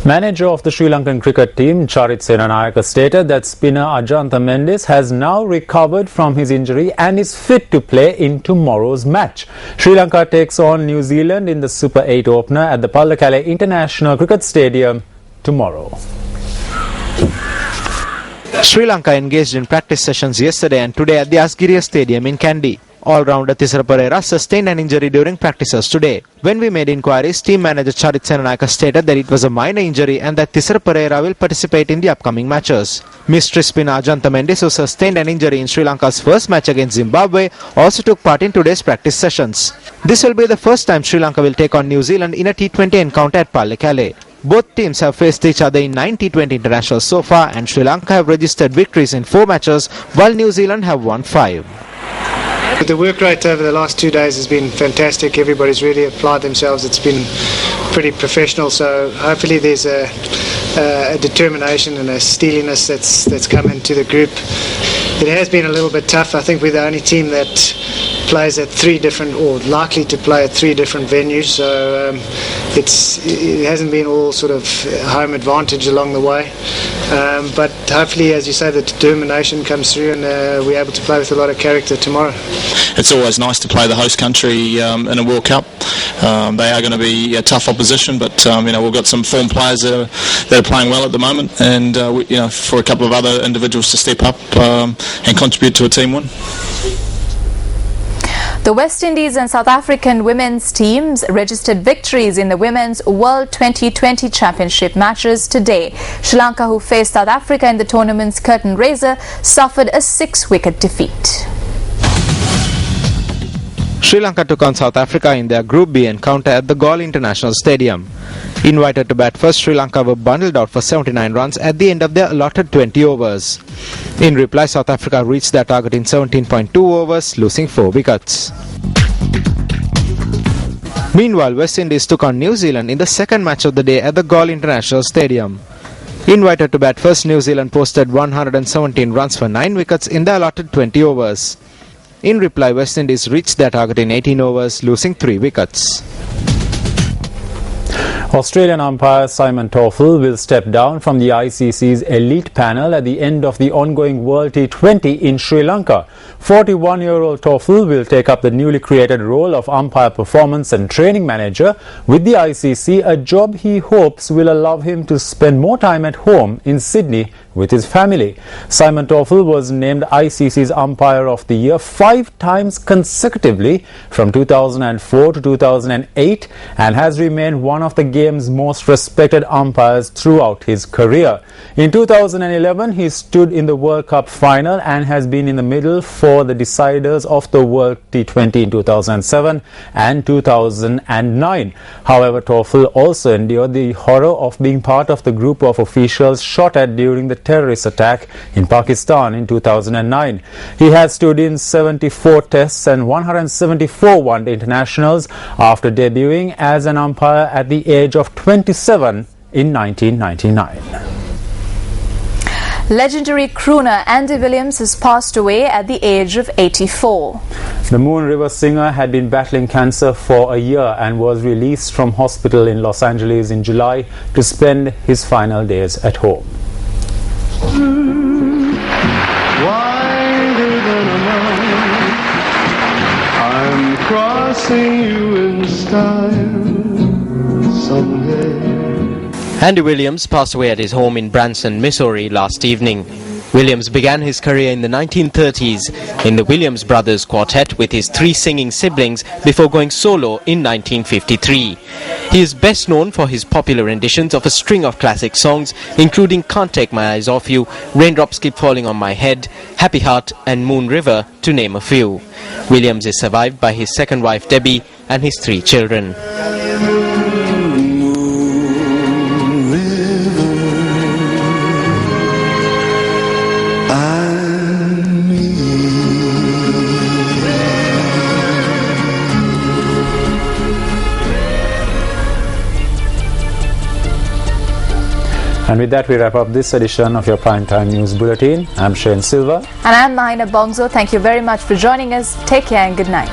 Manager of the Sri Lankan cricket team, Charit Senanayake, stated that spinner Ajantha Mendis has now recovered from his injury and is fit to play in tomorrow's match. Sri Lanka takes on New Zealand in the Super 8 opener at the Pallekele International Cricket Stadium tomorrow. Sri Lanka engaged in practice sessions yesterday and today at the Asgiriya Stadium in Kandy. All-rounder Thisara Perera sustained an injury during practices today. When we made inquiries, team manager Charit Senanayake stated that it was a minor injury and that Thisara Perera will participate in the upcoming matches. Mystery spinner Ajantha Mendis, who sustained an injury in Sri Lanka's first match against Zimbabwe, also took part in today's practice sessions. This will be the first time Sri Lanka will take on New Zealand in a T20 encounter at Pallekele. Both teams have faced each other in 9 T20 internationals so far, and Sri Lanka have registered victories in 4 matches while New Zealand have won 5. The work rate over the last 2 days has been fantastic. Everybody's really applied themselves. It's been pretty professional, so hopefully there's a determination and a steeliness that's come into the group. It has been a little bit tough. I think we're the only team that plays at 3 different, or likely to play at 3 different venues, so it hasn't been all sort of home advantage along the way, but hopefully, as you say, the determination comes through and we're able to play with a lot of character tomorrow. It's always nice to play the host country in a World Cup. They are going to be a tough opposition, but we've got some form players that are playing well at the moment, and for a couple of other individuals to step up and contribute to a team win. The West Indies and South African women's teams registered victories in the Women's World 2020 Championship matches today. Sri Lanka, who faced South Africa in the tournament's curtain raiser, suffered a 6-wicket defeat. Sri Lanka took on South Africa in their Group B encounter at the Galle International Stadium. Invited to bat first, Sri Lanka were bundled out for 79 runs at the end of their allotted 20 overs. In reply, South Africa reached their target in 17.2 overs, losing 4 wickets. Meanwhile, West Indies took on New Zealand in the second match of the day at the Galle International Stadium. Invited to bat first, New Zealand posted 117 runs for 9 wickets in the allotted 20 overs. In reply, West Indies reached their target in 18 overs, losing 3 wickets. Australian umpire Simon Toffel will step down from the ICC's elite panel at the end of the ongoing World T20 in Sri Lanka. 41-year-old Toffel will take up the newly created role of umpire performance and training manager with the ICC, a job he hopes will allow him to spend more time at home in Sydney with his family. Simon Toffel was named ICC's Umpire of the Year 5 times consecutively from 2004 to 2008 and has remained one of the game's most respected umpires throughout his career. In 2011, he stood in the World Cup final and has been in the middle for the deciders of the World T20 in 2007 and 2009. However, Toffel also endured the horror of being part of the group of officials shot at during the terrorist attack in Pakistan in 2009. He has stood in 74 tests and 174 one-day internationals after debuting as an umpire at the age of 27 in 1999. Legendary crooner Andy Williams has passed away at the age of 84. The Moon River singer had been battling cancer for a year and was released from hospital in Los Angeles in July to spend his final days at home. Wider than a mile, I'm crossing you in style someday. Andy Williams passed away at his home in Branson, Missouri last evening. Williams began his career in the 1930s in the Williams Brothers Quartet with his 3 singing siblings before going solo in 1953. He is best known for his popular renditions of a string of classic songs including Can't Take My Eyes Off You, Raindrops Keep Falling on My Head, Happy Heart and Moon River, to name a few. Williams is survived by his second wife Debbie and his 3 children. And with that, we wrap up this edition of your Primetime News Bulletin. I'm Shane Silva. And I'm Mahina Bongso. Thank you very much for joining us. Take care and good night.